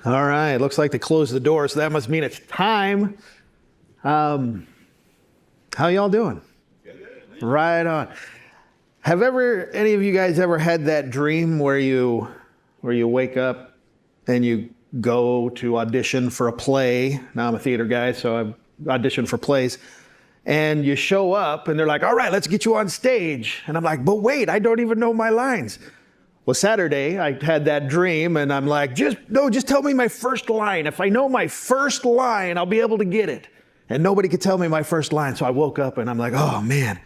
All right, looks like they closed the door, so that must mean it's time. How y'all doing? Right on. Have any of you guys ever had that dream where you wake up and you go to audition for a play? Now I'm a theater guy, so I've auditioned for plays. And you show up and they're like, all right, let's get you on stage. And I'm like, but wait, I don't even know my lines. Well, Saturday, I had that dream, and I'm like, just tell me my first line. If I know my first line, I'll be able to get it. And nobody could tell me my first line. So I woke up and I'm like, oh man,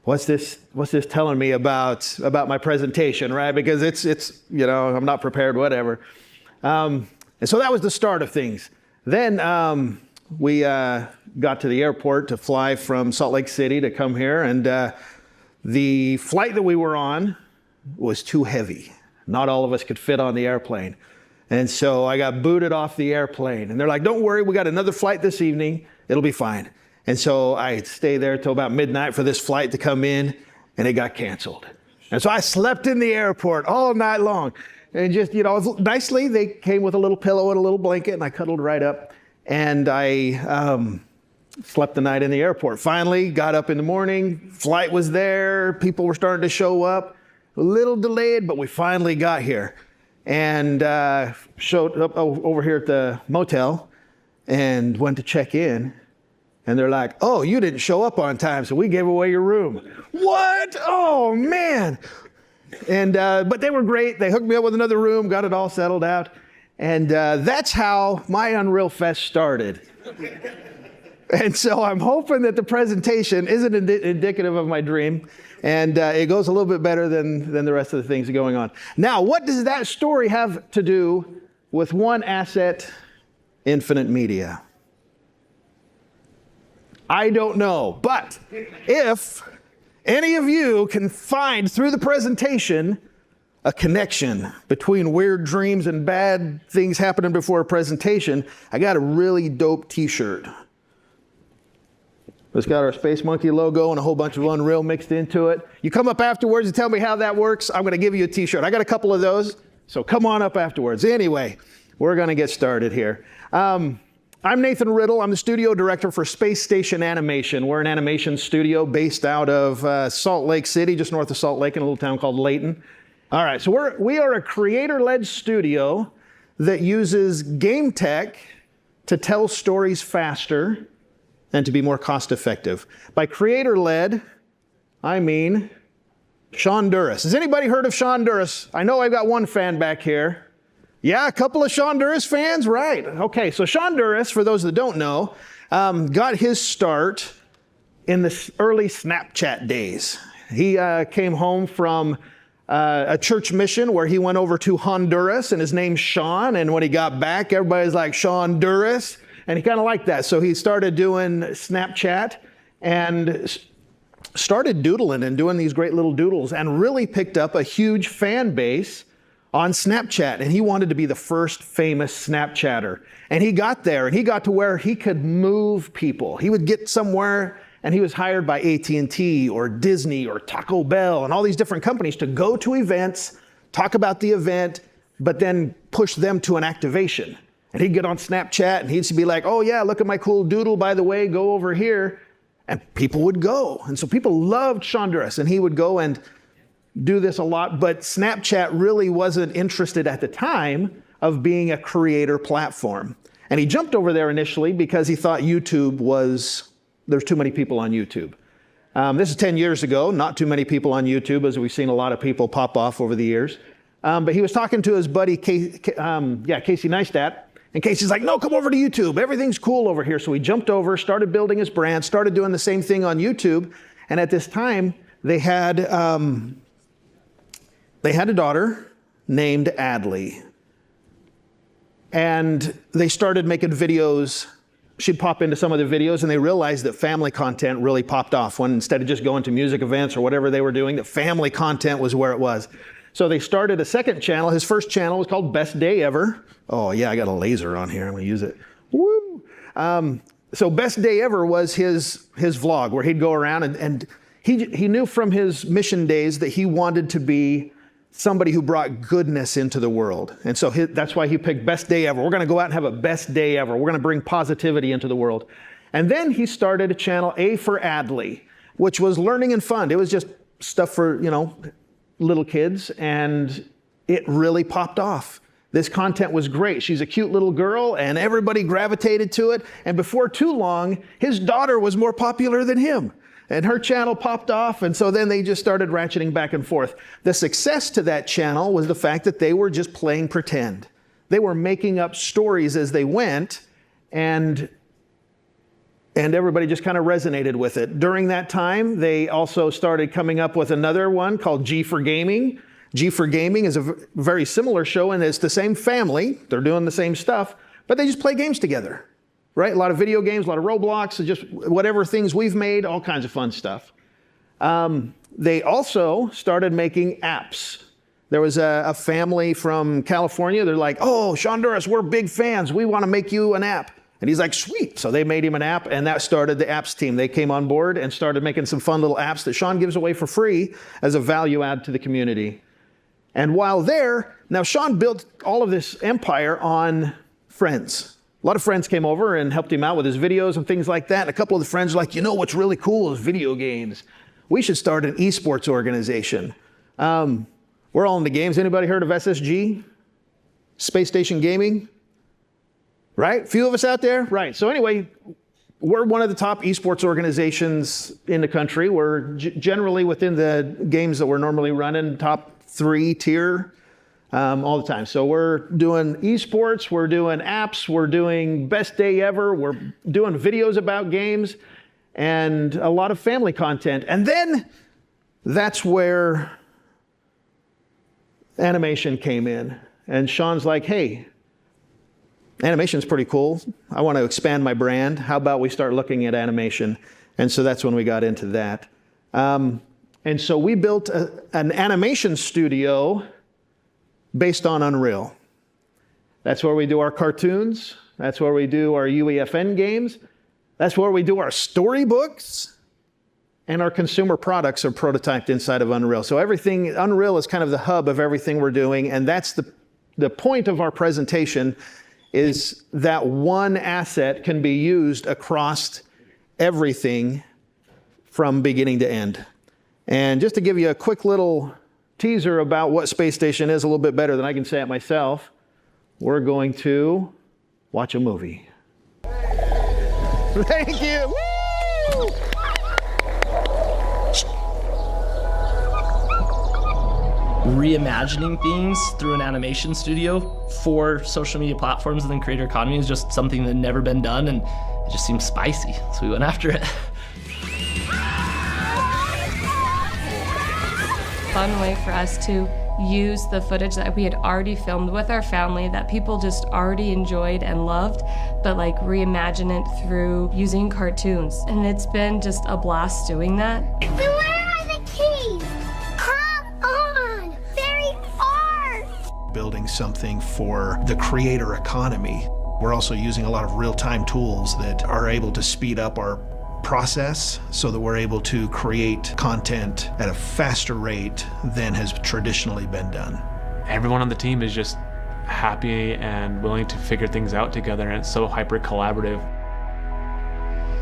what's this telling me about my presentation, right? Because it's I'm not prepared, whatever. And so that was the start of things. Then we got to the airport to fly from Salt Lake City to come here, and the flight that we were on was too heavy. Not all of us could fit on the airplane. And so I got booted off the airplane. And they're like, don't worry, we got another flight this evening. It'll be fine. And so I stayed there till about midnight for this flight to come in, and it got canceled. And so I slept in the airport all night long. And just, nicely, they came with a little pillow and a little blanket, and I cuddled right up. And I slept the night in the airport. Finally, got up in the morning, flight was there, people were starting to show up. A little delayed, but we finally got here, and showed up over here at the motel and went to check in, and they're like, oh, you didn't show up on time, so we gave away your room. What? Oh man. And but they were great. They hooked me up with another room, got it all settled out, and that's how my Unreal Fest started. And so I'm hoping that the presentation isn't indicative of my dream, and it goes a little bit better than the rest of the things going on. Now, what does that story have to do with one asset, infinite media? I don't know, but if any of you can find through the presentation a connection between weird dreams and bad things happening before a presentation, I got a really dope t-shirt. It's got our Space Monkey logo and a whole bunch of Unreal mixed into it. You come up afterwards and tell me how that works. I'm going to give you a t-shirt. I got a couple of those, so come on up afterwards. Anyway, we're going to get started here. I'm Nathan Riddle. I'm the studio director for Space Station Animation. We're an animation studio based out of Salt Lake City, just north of Salt Lake in a little town called Layton. All right, so we are a creator-led studio that uses game tech to tell stories faster and to be more cost-effective. By creator-led, I mean Shonduras. Has anybody heard of Shonduras? I know I've got one fan back here. Yeah, a couple of Shonduras fans? Right. Okay, so Shonduras, for those that don't know, got his start in the early Snapchat days. He came home from a church mission where he went over to Honduras, and his name's Sean, and when he got back, everybody's like, Shonduras. And he kind of liked that. So he started doing Snapchat and started doodling and doing these great little doodles, and really picked up a huge fan base on Snapchat. And he wanted to be the first famous Snapchatter. And he got there, and he got to where he could move people. He would get somewhere, and he was hired by AT&T or Disney or Taco Bell and all these different companies to go to events, talk about the event, but then push them to an activation. And he'd get on Snapchat and he'd be like, oh yeah, look at my cool doodle, by the way, go over here. And people would go. And so people loved Shonduras, and he would go and do this a lot. But Snapchat really wasn't interested at the time of being a creator platform. And he jumped over there initially because he thought there's too many people on YouTube. This is 10 years ago, not too many people on YouTube, as we've seen a lot of people pop off over the years. But he was talking to his buddy, Casey Neistat. And Casey's like, no, come over to YouTube. Everything's cool over here. So he jumped over, started building his brand, started doing the same thing on YouTube. And at this time, they had a daughter named Adley. And they started making videos. She'd pop into some of the videos, and they realized that family content really popped off. When instead of just going to music events or whatever they were doing, that family content was where it was. So they started a second channel. His first channel was called Best Day Ever. Oh yeah, I got a laser on here. I'm gonna use it. Woo! So Best Day Ever was his vlog where he'd go around and he knew from his mission days that he wanted to be somebody who brought goodness into the world. And so that's why he picked best day ever. We're going to go out and have a best day ever. We're going to bring positivity into the world. And then he started a channel, A for Adley, which was learning and fun. It was just stuff for, little kids, and it really popped off. This content was great. She's a cute little girl, and everybody gravitated to it. And before too long, his daughter was more popular than him. And her channel popped off, and so then they just started ratcheting back and forth. The success to that channel was the fact that they were just playing pretend. They were making up stories as they went, and everybody just kind of resonated with it. During that time, they also started coming up with another one called G for Gaming. G for Gaming is a very similar show, and it's the same family. They're doing the same stuff, but they just play games together. Right? A lot of video games, a lot of Roblox, just whatever things we've made, all kinds of fun stuff. They also started making apps. There was a family from California. They're like, oh, Shonduras, we're big fans. We want to make you an app. And he's like, sweet. So they made him an app, and that started the apps team. They came on board and started making some fun little apps that Sean gives away for free as a value add to the community. And while there, now Sean built all of this empire on friends. A lot of friends came over and helped him out with his videos and things like that. And a couple of the friends were like, what's really cool is video games. We should start an esports organization. We're all into games. Anybody heard of SSG? Space Station Gaming? Right? Few of us out there? Right. So anyway, we're one of the top esports organizations in the country. We're generally within the games that we're normally running, top 3 tier. All the time. So we're doing esports, we're doing apps, we're doing best day ever, we're doing videos about games, and a lot of family content. And then that's where animation came in. And Sean's like, hey, animation's pretty cool. I want to expand my brand. How about we start looking at animation? And so that's when we got into that. And so we built an animation studio based on Unreal. That's where we do our cartoons. That's where we do our UEFN games. That's where we do our storybooks. And our consumer products are prototyped inside of Unreal. So everything, Unreal is kind of the hub of everything we're doing. And that's the point of our presentation, is that one asset can be used across everything from beginning to end. And just to give you a quick little teaser about what Space Station is, a little bit better than I can say it myself, we're going to watch a movie. Thank you. Woo! Reimagining things through an animation studio for social media platforms and the creator economy is just something that had never been done, and it just seemed spicy, so we went after it. Fun way for us to use the footage that we had already filmed with our family that people just already enjoyed and loved, but like reimagine it through using cartoons. And it's been just a blast doing that. But where are the keys? Come on! Very hard! Building something for the creator economy. We're also using a lot of real-time tools that are able to speed up our process so that we're able to create content at a faster rate than has traditionally been done. Everyone on the team is just happy and willing to figure things out together, and it's so hyper collaborative.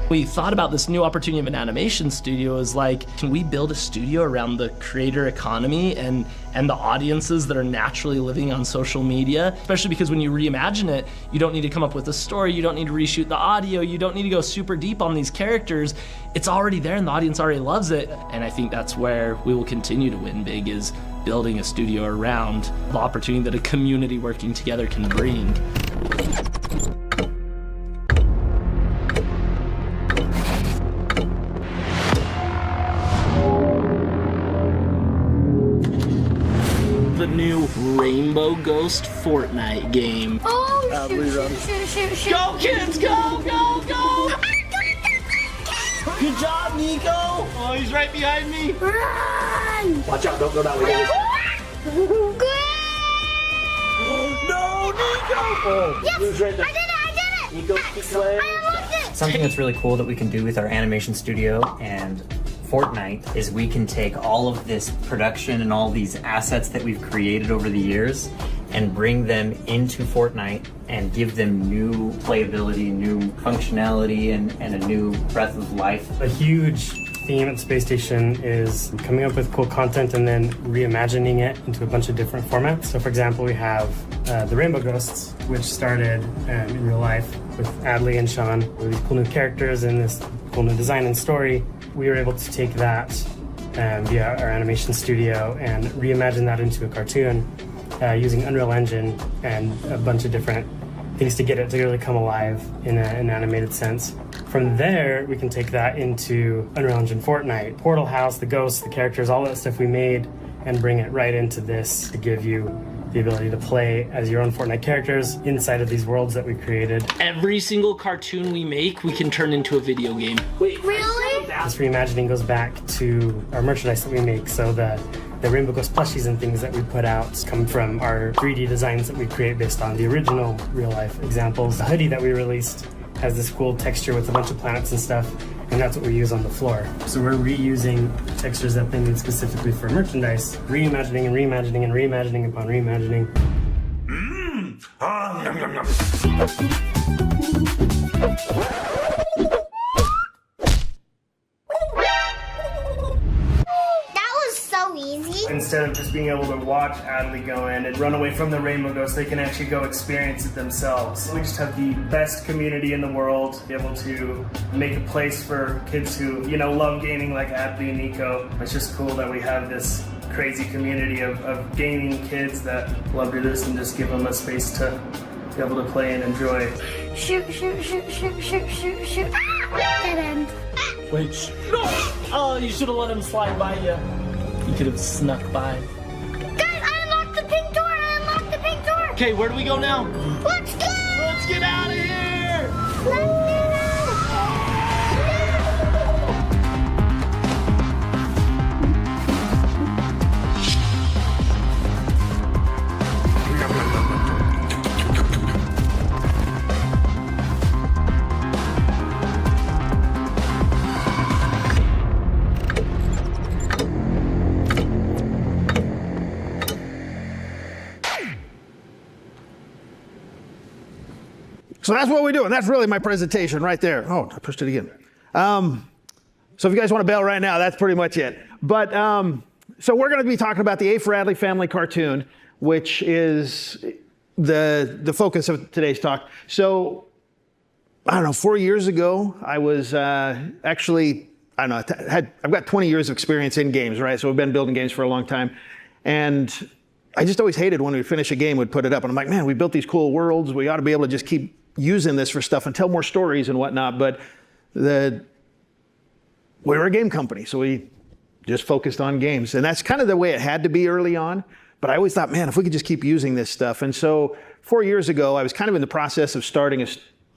We thought about this new opportunity of an animation studio as like, can we build a studio around the creator economy and the audiences that are naturally living on social media? Especially because when you reimagine it, you don't need to come up with a story, you don't need to reshoot the audio, you don't need to go super deep on these characters. It's already there and the audience already loves it. And I think that's where we will continue to win big, is building a studio around the opportunity that a community working together can bring. The new Rainbow Ghost Fortnite game. Oh, shoot. Go kids, go, go, go! Good job, Nico! Oh, he's right behind me. Run! Watch out, don't go that way. No, Nico! Oh, Yes, he was right there. I did it! Nico, keep playing. I unlocked it! Something that's really cool that we can do with our animation studio and Fortnite is we can take all of this production and all these assets that we've created over the years and bring them into Fortnite and give them new playability, new functionality, and a new breath of life. A huge theme at Space Station is coming up with cool content and then reimagining it into a bunch of different formats. So for example, we have the Rainbow Ghosts, which started in real life with Adley and Sean, with these cool new characters and this cool new design and story. We were able to take that via our animation studio and reimagine that into a cartoon using Unreal Engine and a bunch of different things to get it to really come alive in an animated sense. From there, we can take that into Unreal Engine Fortnite, Portal House, the ghosts, the characters, all that stuff we made, and bring it right into this to give you the ability to play as your own Fortnite characters inside of these worlds that we created. Every single cartoon we make, we can turn into a video game. Wait, Really? This reimagining goes back to our merchandise that we make, so the Rainbow Ghost plushies and things that we put out come from our 3D designs that we create based on the original real-life examples. The hoodie that we released has this cool texture with a bunch of planets and stuff, and that's what we use on the floor. So we're reusing textures that they made specifically for merchandise, reimagining and reimagining and reimagining upon reimagining. Easy. Instead of just being able to watch Adley go in and run away from the Rainbow Ghost, they can actually go experience it themselves. We just have the best community in the world, be able to make a place for kids who, you know, love gaming like Adley and Nico. It's just cool that we have this crazy community of gaming kids that love to do this and just give them a space to be able to play and enjoy. Shoot, shoot, shoot, shoot, shoot, shoot, shoot. Ah! Dead end. Wait, no! Oh, you should have let him slide by you. You could have snuck by. Guys, I unlocked the pink door! I unlocked the pink door! Okay, where do we go now? Let's go! Let's get out of here! Let's get out! So that's what we do, and that's really my presentation right there. Oh, I pushed it again. So if you guys want to bail right now, that's pretty much it. But so we're going to be talking about the A for Adley family cartoon, which is the focus of today's talk. So I don't know, 4 years ago, I was actually, I don't know, I've got 20 years of experience in games, right? So we've been building games for a long time, and I just always hated when we'd finish a game, we'd put it up, and I'm like, man, we built these cool worlds. We ought to be able to just keep using this for stuff and tell more stories and whatnot. But we were a game company, so we just focused on games. And that's kind of the way it had to be early on. But I always thought, man, if we could just keep using this stuff. And so 4 years ago, I was kind of in the process of starting a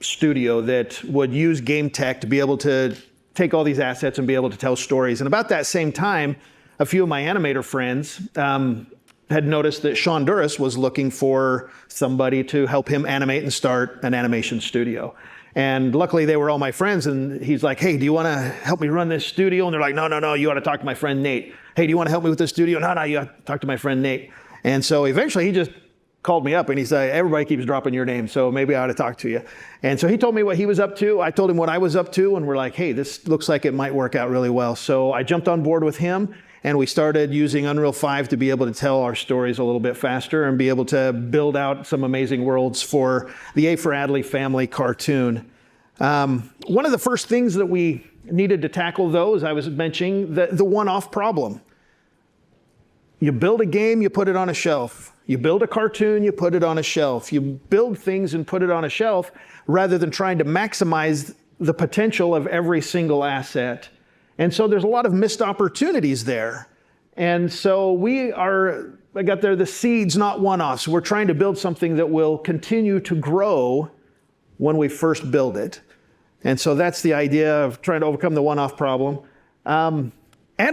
studio that would use game tech to be able to take all these assets and be able to tell stories. And about that same time, a few of my animator friends had noticed that Shonduras was looking for somebody to help him animate and start an animation studio. And luckily they were all my friends, and he's like, hey, do you want to help me run this studio? And they're like, no, you ought to talk to my friend Nate. Hey, do you want to help me with this studio? No, you ought to talk to my friend Nate. And so eventually he just called me up and he said, everybody keeps dropping your name, so maybe I ought to talk to you. And so he told me what he was up to. I told him what I was up to, and we're like, hey, this looks like it might work out really well. So I jumped on board with him, and we started using Unreal 5 to be able to tell our stories a little bit faster and be able to build out some amazing worlds for the A for Adley family cartoon. One of the first things that we needed to tackle, though, as I was mentioning, the one-off problem. You build a game, you put it on a shelf. You build a cartoon, you put it on a shelf. You build things and put it on a shelf rather than trying to maximize the potential of every single asset. And so there's a lot of missed opportunities there. And so I got there, the seeds, not one-offs. We're trying to build something that will continue to grow when we first build it. And so that's the idea of trying to overcome the one-off problem. And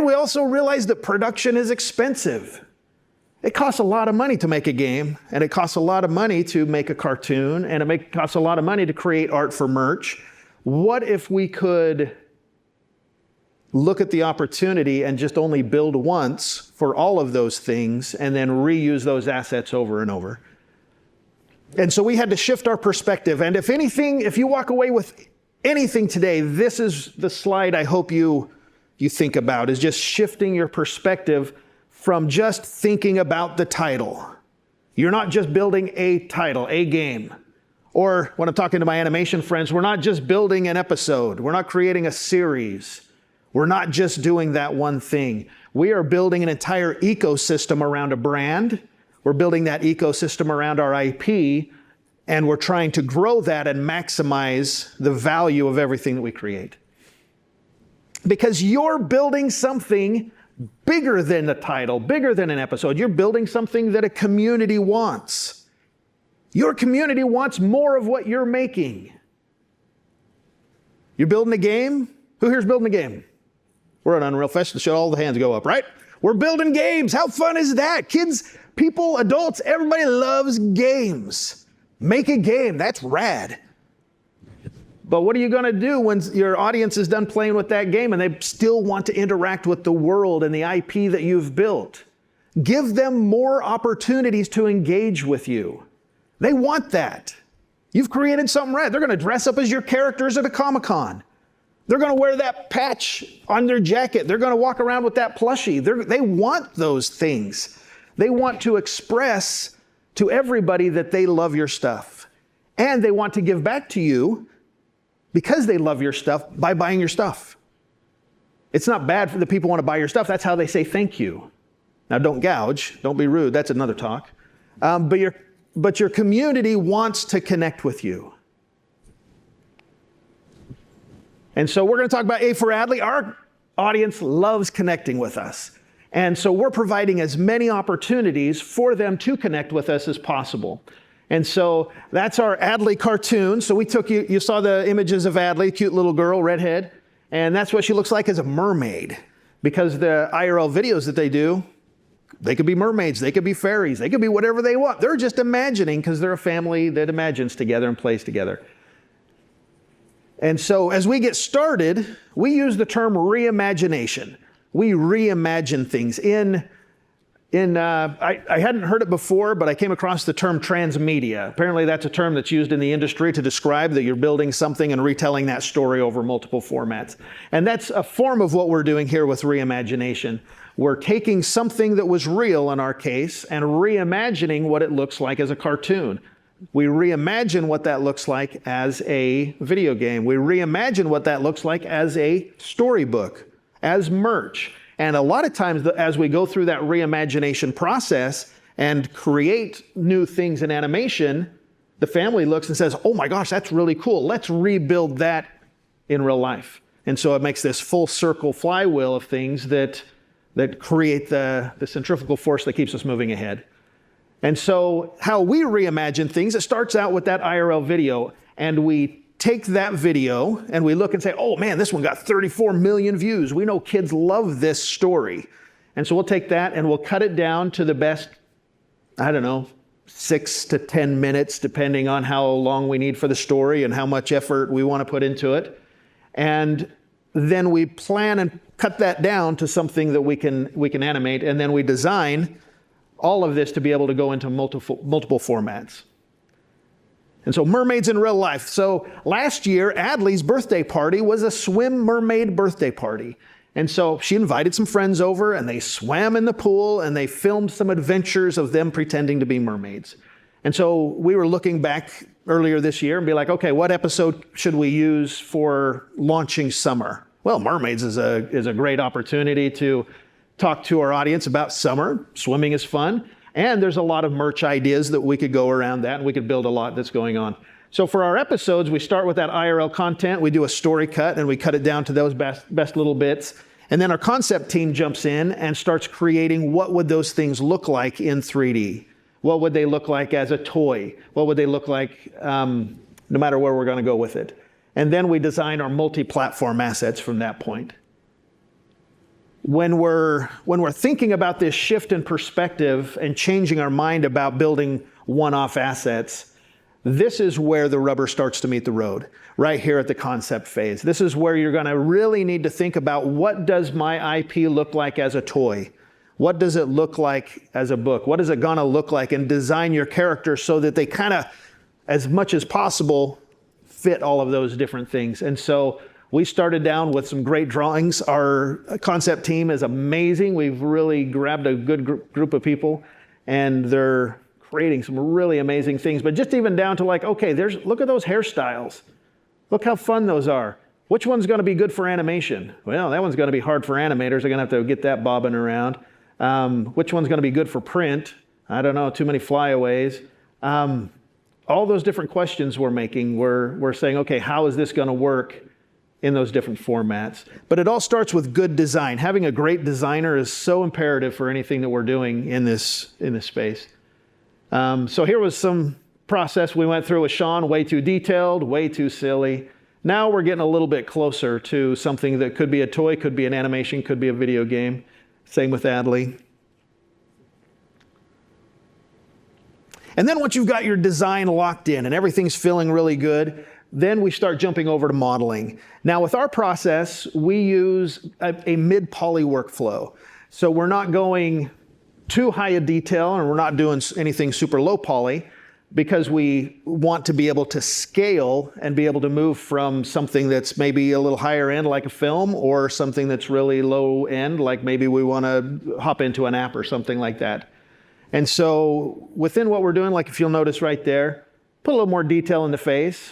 we also realized that production is expensive. It costs a lot of money to make a game, and it costs a lot of money to make a cartoon, and it costs a lot of money to create art for merch. What if we could look at the opportunity and just only build once for all of those things and then reuse those assets over and over. And so we had to shift our perspective. And if anything, if you walk away with anything today, this is the slide I hope you think about, is just shifting your perspective from just thinking about the title. You're not just building a title, a game. Or when I'm talking to my animation friends, we're not just building an episode. We're not creating a series. We're not just doing that one thing. We are building an entire ecosystem around a brand. We're building that ecosystem around our IP, and we're trying to grow that and maximize the value of everything that we create. Because you're building something bigger than the title, bigger than an episode. You're building something that a community wants. Your community wants more of what you're making. You're building a game? Who here's building a game? We're at Unreal Fest, so all the hands go up, right? We're building games. How fun is that? Kids, people, adults, everybody loves games. Make a game. That's rad. But what are you going to do when your audience is done playing with that game and they still want to interact with the world and the IP that you've built? Give them more opportunities to engage with you. They want that. You've created something rad. They're going to dress up as your characters at a Comic-Con. They're going to wear that patch on their jacket. They're going to walk around with that plushie. They want those things. They want to express to everybody that they love your stuff. And they want to give back to you because they love your stuff by buying your stuff. It's not bad for the people who want to buy your stuff. That's how they say thank you. Now, don't gouge. Don't be rude. That's another talk. But your community wants to connect with you. And so we're going to talk about A for Adley. Our audience loves connecting with us. And so we're providing as many opportunities for them to connect with us as possible. And so that's our Adley cartoon. So we took you saw the images of Adley, cute little girl, redhead. And that's what she looks like as a mermaid. Because the IRL videos that they do, they could be mermaids, they could be fairies, they could be whatever they want. They're just imagining because they're a family that imagines together and plays together. And so as we get started, we use the term reimagination. We reimagine things. I hadn't heard it before, but I came across the term transmedia. Apparently that's a term that's used in the industry to describe that you're building something and retelling that story over multiple formats. And that's a form of what we're doing here with reimagination. We're taking something that was real in our case and reimagining what it looks like as a cartoon. We reimagine what that looks like as a video game. We reimagine what that looks like as a storybook, as merch. And a lot of times, as we go through that reimagination process and create new things in animation, the family looks and says, oh my gosh, that's really cool. Let's rebuild that in real life. And so it makes this full circle flywheel of things that create the centrifugal force that keeps us moving ahead. And so how we reimagine things, it starts out with that IRL video, and we take that video and we look and say, oh man, this one got 34 million views. We know kids love this story. And so we'll take that and we'll cut it down to the best, 6 to 10 minutes, depending on how long we need for the story and how much effort we want to put into it. And then we plan and cut that down to something that we can animate, and then we design all of this to be able to go into multiple formats. And so mermaids in real life. So last year, Adley's birthday party was a swim mermaid birthday party. And so she invited some friends over and they swam in the pool and they filmed some adventures of them pretending to be mermaids. And so we were looking back earlier this year and be like, okay, what episode should we use for launching summer? Well, mermaids is a great opportunity to talk to our audience about summer. Swimming is fun. And there's a lot of merch ideas that we could go around that, and we could build a lot that's going on. So for our episodes, we start with that IRL content. We do a story cut, and we cut it down to those best little bits. And then our concept team jumps in and starts creating what would those things look like in 3D? What would they look like as a toy? What would they look like no matter where we're going to go with it? And then we design our multi-platform assets from that point. When we're thinking about this shift in perspective and changing our mind about building one-off assets, this is where the rubber starts to meet the road, right here at the concept phase. This is where you're going to really need to think about, what does my IP look like as a toy? What does it look like as a book? What is it going to look like? And design your characters so that they kind of, as much as possible, fit all of those different things. And so we started down with some great drawings. Our concept team is amazing. We've really grabbed a good group of people, and they're creating some really amazing things. But just even down to like, okay, look at those hairstyles. Look how fun those are. Which one's going to be good for animation? Well, that one's going to be hard for animators. They're going to have to get that bobbing around. Which one's going to be good for print? I don't know, too many flyaways. All those different questions we're making, we're saying, okay, how is this going to work in those different formats? But it all starts with good design. Having a great designer is so imperative for anything that we're doing in this space. So here was some process we went through with Sean. Way too detailed, way too silly. Now we're getting a little bit closer to something that could be a toy, could be an animation, could be a video game. Same with Adley. And then once you've got your design locked in and everything's feeling really good, then we start jumping over to modeling. Now with our process, we use a mid-poly workflow. So we're not going too high a detail, and we're not doing anything super low poly, because we want to be able to scale and be able to move from something that's maybe a little higher end like a film, or something that's really low end like maybe we want to hop into an app or something like that. And so within what we're doing, like if you'll notice right there, put a little more detail in the face,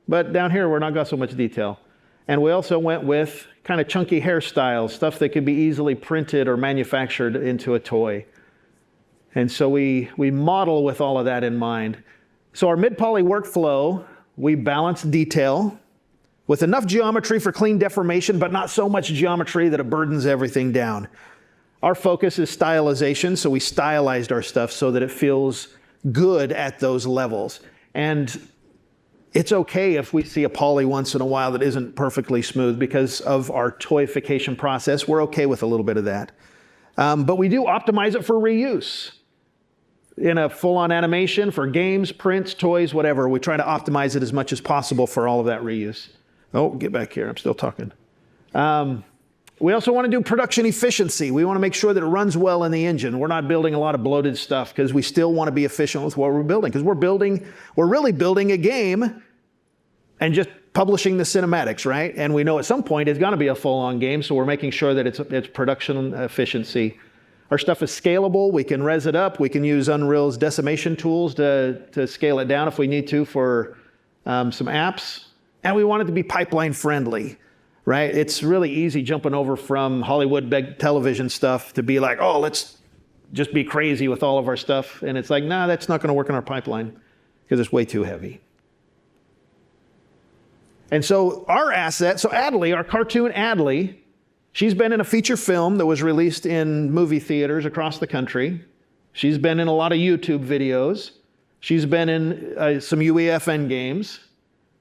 but down here we're not got so much detail. And we also went with kind of chunky hairstyles, stuff that could be easily printed or manufactured into a toy. And so we model with all of that in mind. So our mid-poly workflow, we balance detail with enough geometry for clean deformation, but not so much geometry that it burdens everything down. Our focus is stylization, so we stylized our stuff so that it feels good at those levels. And it's okay if we see a poly once in a while that isn't perfectly smooth, because of our toyification process. We're okay with a little bit of that. But we do optimize it for reuse. In a full-on animation, for games, prints, toys, whatever, we try to optimize it as much as possible for all of that reuse. Oh, get back here, I'm still talking. We also want to do production efficiency. We want to make sure that it runs well in the engine. We're not building a lot of bloated stuff, because we still want to be efficient with what we're building, because we're really building a game and just publishing the cinematics, right? And we know at some point it's going to be a full-on game, so we're making sure that it's production efficiency. Our stuff is scalable. We can res it up. We can use Unreal's decimation tools to scale it down if we need to for some apps. And we want it to be pipeline friendly, right? It's really easy jumping over from Hollywood big television stuff to be like, oh, let's just be crazy with all of our stuff. And it's like, nah, that's not going to work in our pipeline because it's way too heavy. And so our asset, so Adley, our cartoon Adley, she's been in a feature film that was released in movie theaters across the country. She's been in a lot of YouTube videos. She's been in some UEFN games.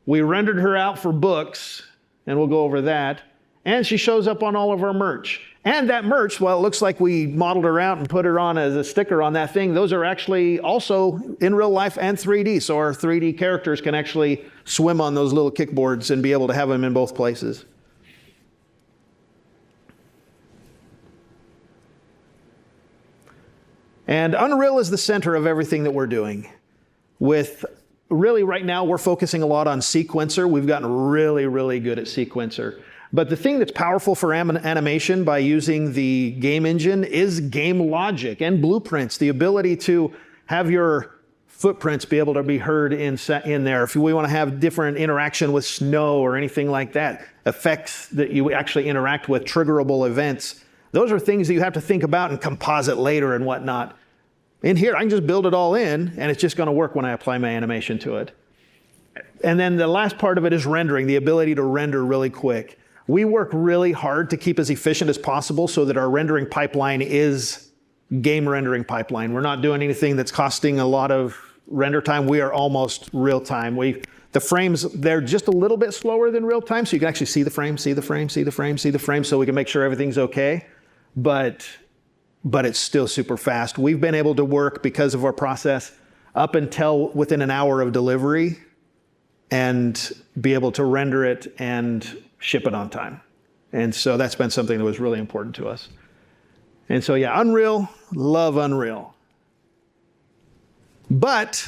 We rendered her out for books, and we'll go over that. And she shows up on all of our merch. And that merch, well, it looks like we modeled her out and put her on as a sticker on that thing. Those are actually also in real life and 3D. So our 3D characters can actually swim on those little kickboards and be able to have them in both places. And Unreal is the center of everything that we're doing. With really right now, we're focusing a lot on sequencer. We've gotten really, really good at sequencer. But the thing that's powerful for animation by using the game engine is game logic and blueprints, the ability to have your footprints be able to be heard in there. If we want to have different interaction with snow or anything like that, effects that you actually interact with, triggerable events, those are things that you have to think about and composite later and whatnot. In here, I can just build it all in, and it's just going to work when I apply my animation to it. And then the last part of it is rendering, the ability to render really quick. We work really hard to keep as efficient as possible so that our rendering pipeline is game rendering pipeline. We're not doing anything that's costing a lot of render time. We are almost real time. The frames, they're just a little bit slower than real time, so you can actually see the frame, see the frame, see the frame, see the frame, so we can make sure everything's okay. But it's still super fast. We've been able to work, because of our process, up until within an hour of delivery and be able to render it and ship it on time. And so that's been something that was really important to us. And so yeah, Unreal, love Unreal. But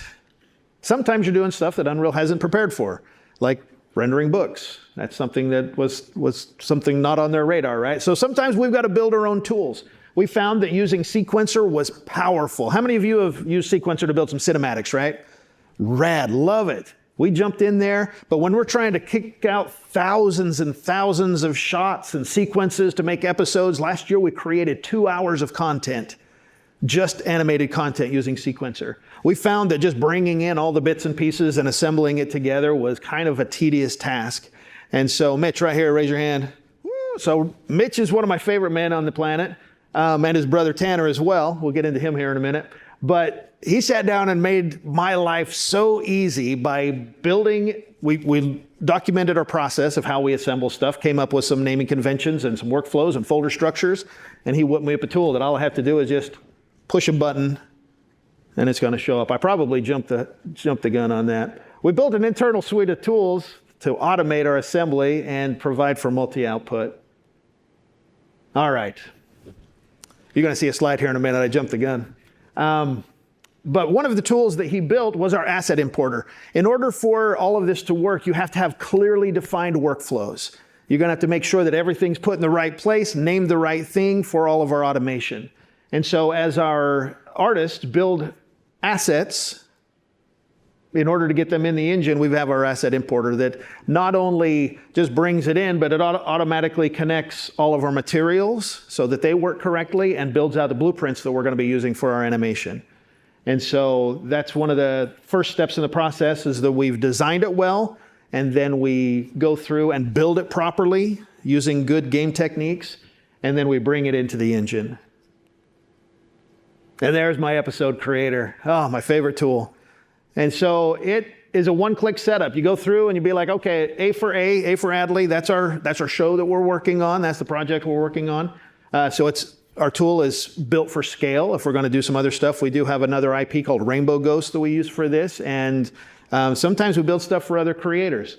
sometimes you're doing stuff that Unreal hasn't prepared for, like rendering books. That's something that was something not on their radar, right? So sometimes we've got to build our own tools. We found that using Sequencer was powerful. How many of you have used Sequencer to build some cinematics, right? Rad, love it. We jumped in there, but when we're trying to kick out thousands and thousands of shots and sequences to make episodes, last year we created 2 hours of content, just animated content using Sequencer. We found that just bringing in all the bits and pieces and assembling it together was kind of a tedious task. And so Mitch right here, raise your hand. Woo! So Mitch is one of my favorite men on the planet, and his brother Tanner as well. We'll get into him here in a minute. But he sat down and made my life so easy by building, we documented our process of how we assemble stuff, came up with some naming conventions and some workflows and folder structures, and he whipped me up a tool that all I have to do is just push a button and it's going to show up. I probably jumped the gun on that. We built an internal suite of tools to automate our assembly and provide for multi-output. All right. You're going to see a slide here in a minute. I jumped the gun. But one of the tools that he built was our asset importer. In order for all of this to work, you have to have clearly defined workflows. You're going to have to make sure that everything's put in the right place, named the right thing for all of our automation. And so as our artists build assets, in order to get them in the engine, we have our asset importer that not only just brings it in, but it automatically connects all of our materials so that they work correctly and builds out the blueprints that we're going to be using for our animation. And so that's one of the first steps in the process, is that we've designed it well, and then we go through and build it properly using good game techniques, and then we bring it into the engine. And there's my episode creator. Oh, my favorite tool. And so it is a one-click setup. You go through and you be like, okay, A for Adley. That's our show that we're working on. That's the project we're working on. So our tool is built for scale. If we're going to do some other stuff, we do have another IP called Rainbow Ghost that we use for this. And sometimes we build stuff for other creators.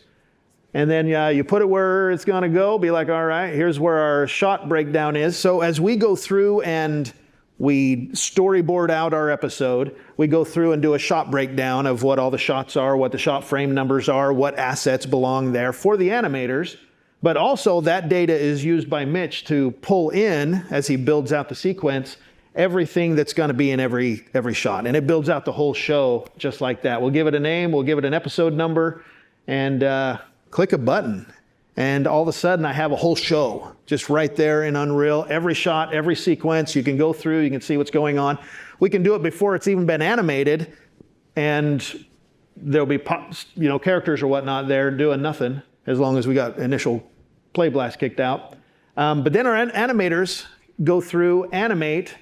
And then you put it where it's going to go. Be like, all right, here's where our shot breakdown is. So as we go through and we storyboard out our episode, we go through and do a shot breakdown of what all the shots are, what the shot frame numbers are, what assets belong there for the animators. But also that data is used by Mitch to pull in, as he builds out the sequence, everything that's going to be in every shot. And it builds out the whole show just like that. We'll give it a name, we'll give it an episode number, and click a button. And all of a sudden I have a whole show just right there in Unreal. Every shot, every sequence, you can go through, you can see what's going on. We can do it before it's even been animated, and there'll be characters or whatnot there doing nothing, as long as we got initial play blast kicked out. But then our animators go through, animate,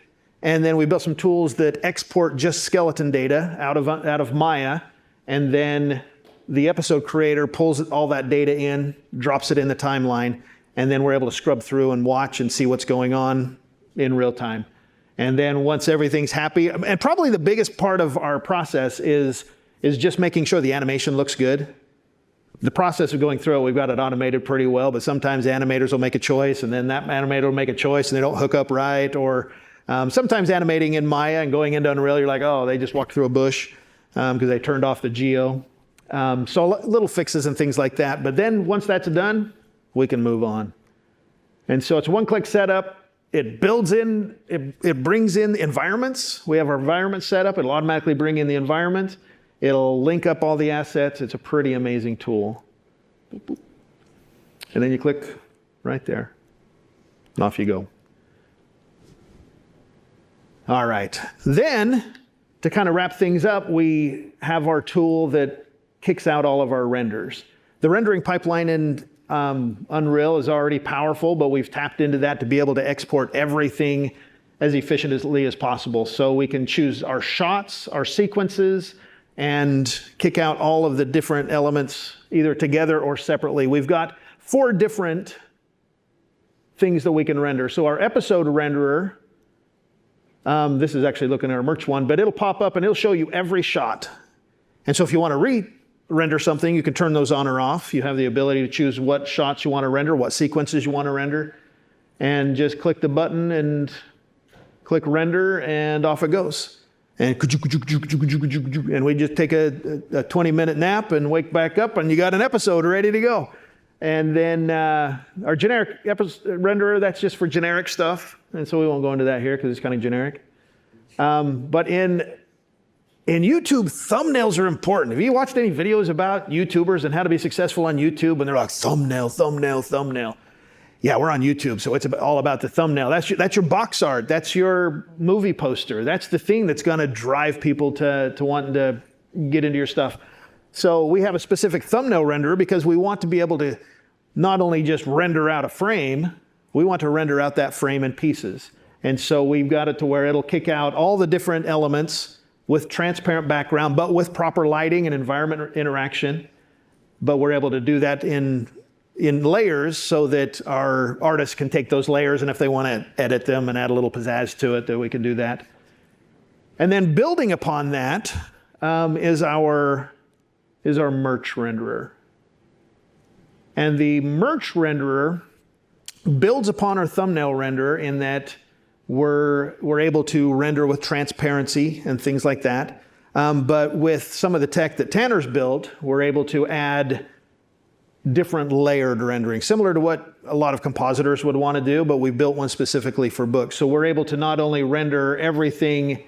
and then we built some tools that export just skeleton data out of Maya, and then the episode creator pulls all that data in, drops it in the timeline, and then we're able to scrub through and watch and see what's going on in real time. And then once everything's happy, and probably the biggest part of our process is just making sure the animation looks good. The process of going through it, we've got it automated pretty well, but sometimes animators will make a choice, and then that animator will make a choice and they don't hook up right, or sometimes animating in Maya and going into Unreal, you're like, oh, they just walked through a bush because they turned off the geo. So little fixes and things like that. But then once that's done, we can move on. And so it's a one-click setup. It builds in, it brings in environments. We have our environment set up. It'll automatically bring in the environment. It'll link up all the assets. It's a pretty amazing tool. And then you click right there. And off you go. All right. Then, to kind of wrap things up, we have our tool that kicks out all of our renders. The rendering pipeline in Unreal is already powerful, but we've tapped into that to be able to export everything as efficiently as possible. So we can choose our shots, our sequences, and kick out all of the different elements either together or separately. We've got 4 different things that we can render. So our episode renderer This is actually looking at our merch one, but it'll pop up and it'll show you every shot. And so if you want to re-render something, you can turn those on or off. You have the ability to choose what shots you want to render, what sequences you want to render, and just click the button and click render, and off it goes. And we just take a 20-minute nap and wake back up, and you got an episode ready to go. And then our generic renderer, that's just for generic stuff. And so we won't go into that here because it's kind of generic. But in YouTube, thumbnails are important. Have you watched any videos about YouTubers and how to be successful on YouTube? And they're like, thumbnail, thumbnail, thumbnail. Yeah, we're on YouTube, so it's all about the thumbnail. That's your box art. That's your movie poster. That's the thing that's going to drive people to wanting to get into your stuff. So we have a specific thumbnail renderer because we want to be able to not only just render out a frame, we want to render out that frame in pieces. And so we've got it to where it'll kick out all the different elements with transparent background, but with proper lighting and environment interaction. But we're able to do that in layers so that our artists can take those layers, and if they want to edit them and add a little pizzazz to it, that we can do that. And then building upon that is our merch renderer. And the merch renderer builds upon our thumbnail renderer in that we're able to render with transparency and things like that. But with some of the tech that Tanner's built, we're able to add different layered rendering, similar to what a lot of compositors would want to do, but we built one specifically for books. So we're able to not only render everything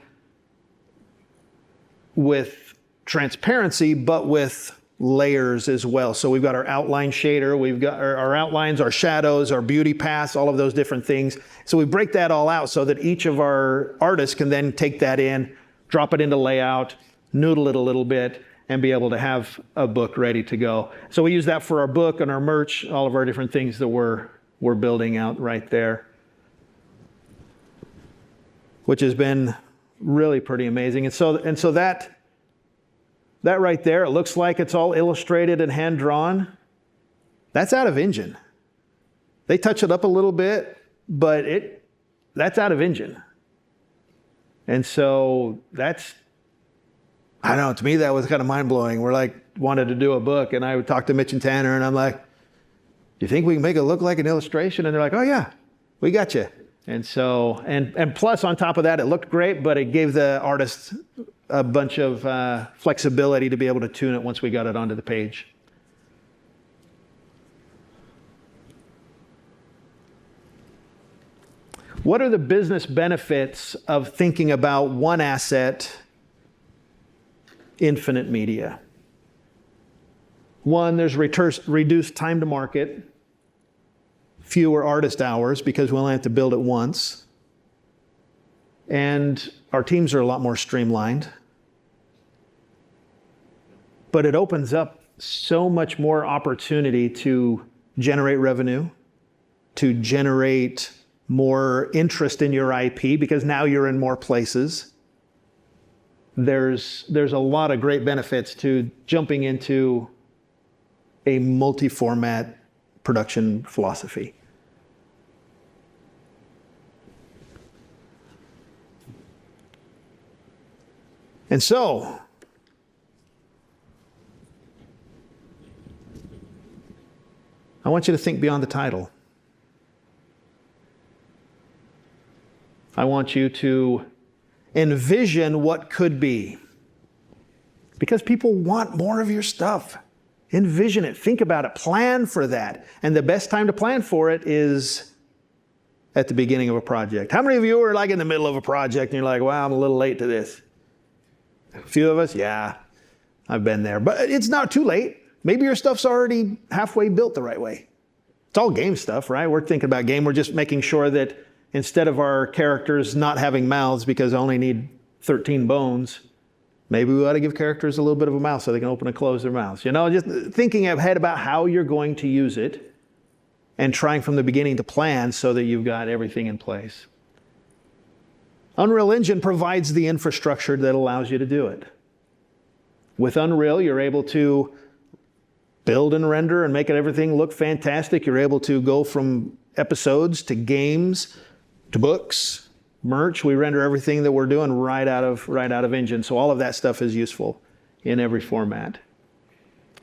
with transparency, but with layers as well. So we've got our outline shader, we've got our outlines, our shadows, our beauty paths, all of those different things. So we break that all out so that each of our artists can then take that in, drop it into layout, noodle it a little bit, and be able to have a book ready to go. So we use that for our book and our merch, all of our different things that we're building out right there, which has been really pretty amazing. And so that right there, it looks like it's all illustrated and hand-drawn. That's out of Engine. They touch it up a little bit, but that's out of Engine. And so I don't know, to me that was kind of mind-blowing. We're wanted to do a book, and I would talk to Mitch and Tanner, and I'm like, do you think we can make it look like an illustration? And they're like, oh yeah, we got you. And so, and plus on top of that, it looked great, but it gave the artists a bunch of flexibility to be able to tune it once we got it onto the page. What are the business benefits of thinking about one asset, infinite media? One, there's reduced time to market, fewer artist hours because we only have to build it once, and our teams are a lot more streamlined. But it opens up so much more opportunity to generate revenue, to generate more interest in your IP because now you're in more places. There's a lot of great benefits to jumping into a multi-format production philosophy. And so, I want you to think beyond the title. I want you to envision what could be. Because people want more of your stuff. Envision it, think about it, plan for that. And the best time to plan for it is at the beginning of a project. How many of you are in the middle of a project and you're like, wow, I'm a little late to this? A few of us, yeah, I've been there. But it's not too late. Maybe your stuff's already halfway built the right way. It's all game stuff, right? We're thinking about game. We're just making sure that instead of our characters not having mouths because I only need 13 bones, maybe we ought to give characters a little bit of a mouth so they can open and close their mouths. Just thinking ahead about how you're going to use it and trying from the beginning to plan so that you've got everything in place. Unreal Engine provides the infrastructure that allows you to do it. With Unreal, you're able to build and render and make everything look fantastic. You're able to go from episodes to games to books merch. We render everything that we're doing right out of Engine. So all of that stuff is useful in every format.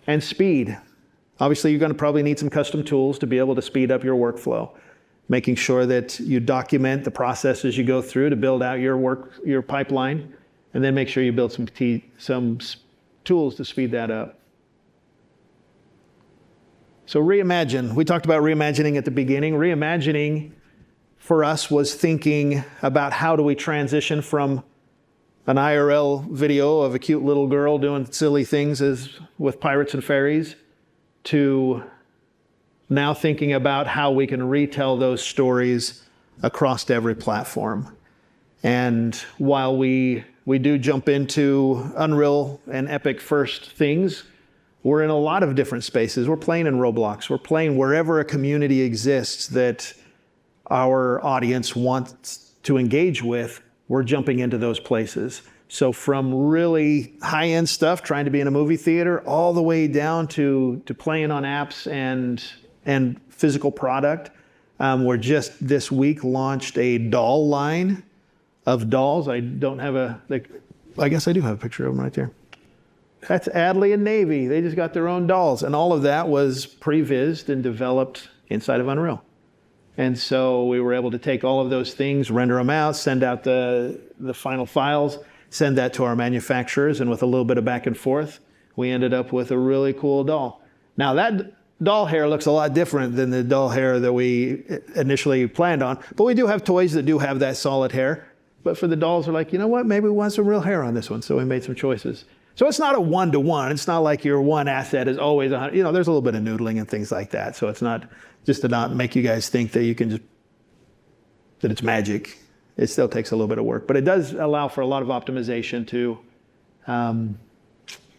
And speed. Obviously, you're going to probably need some custom tools to be able to speed up your workflow, making sure that you document the processes you go through to build out your pipeline, and then make sure you build some tools to speed that up. So reimagine. We talked about reimagining at the beginning. Reimagining for us was thinking about how do we transition from an IRL video of a cute little girl doing silly things with pirates and fairies to now thinking about how we can retell those stories across every platform. And while we do jump into Unreal and Epic first things, we're in a lot of different spaces. We're playing in Roblox. We're playing wherever a community exists that our audience wants to engage with. We're jumping into those places. So from really high-end stuff, trying to be in a movie theater, all the way down to playing on apps and physical product. We're just this week launched a doll line of dolls. I don't have I guess I do have a picture of them right there. That's Adley and Navy. They just got their own dolls. And all of that was pre-vised and developed inside of Unreal. And so we were able to take all of those things, render them out, send out the final files, send that to our manufacturers, and with a little bit of back and forth, we ended up with a really cool doll. Now that doll hair looks a lot different than the doll hair that we initially planned on, but we do have toys that do have that solid hair. But for the dolls, we're like, you know what, maybe we want some real hair on this one, so we made some choices. So it's not a one-to-one. It's not like your one asset is always 100. You know, there's a little bit of noodling and things like that. So it's not just to not make you guys think that you can just, that it's magic. It still takes a little bit of work, but it does allow for a lot of optimization to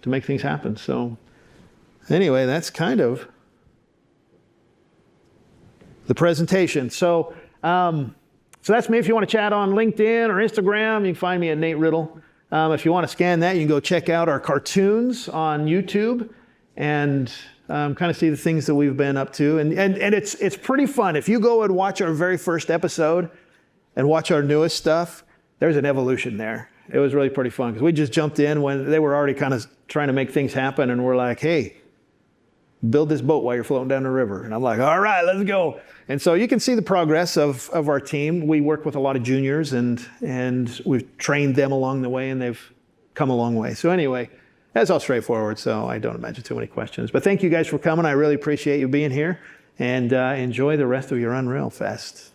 make things happen. So anyway, that's kind of the presentation. So that's me. If you want to chat on LinkedIn or Instagram, you can find me at Nate Riddle. If you want to scan that, you can go check out our cartoons on YouTube and kind of see the things that we've been up to. And it's pretty fun. If you go and watch our very first episode and watch our newest stuff, there's an evolution there. It was really pretty fun because we just jumped in when they were already kind of trying to make things happen, and we're like, hey, build this boat while you're floating down the river. And I'm like, all right, let's go. And so you can see the progress of our team. We work with a lot of juniors, and we've trained them along the way, and they've come a long way. So anyway, that's all straightforward, so I don't imagine too many questions. But thank you guys for coming. I really appreciate you being here, and enjoy the rest of your Unreal Fest.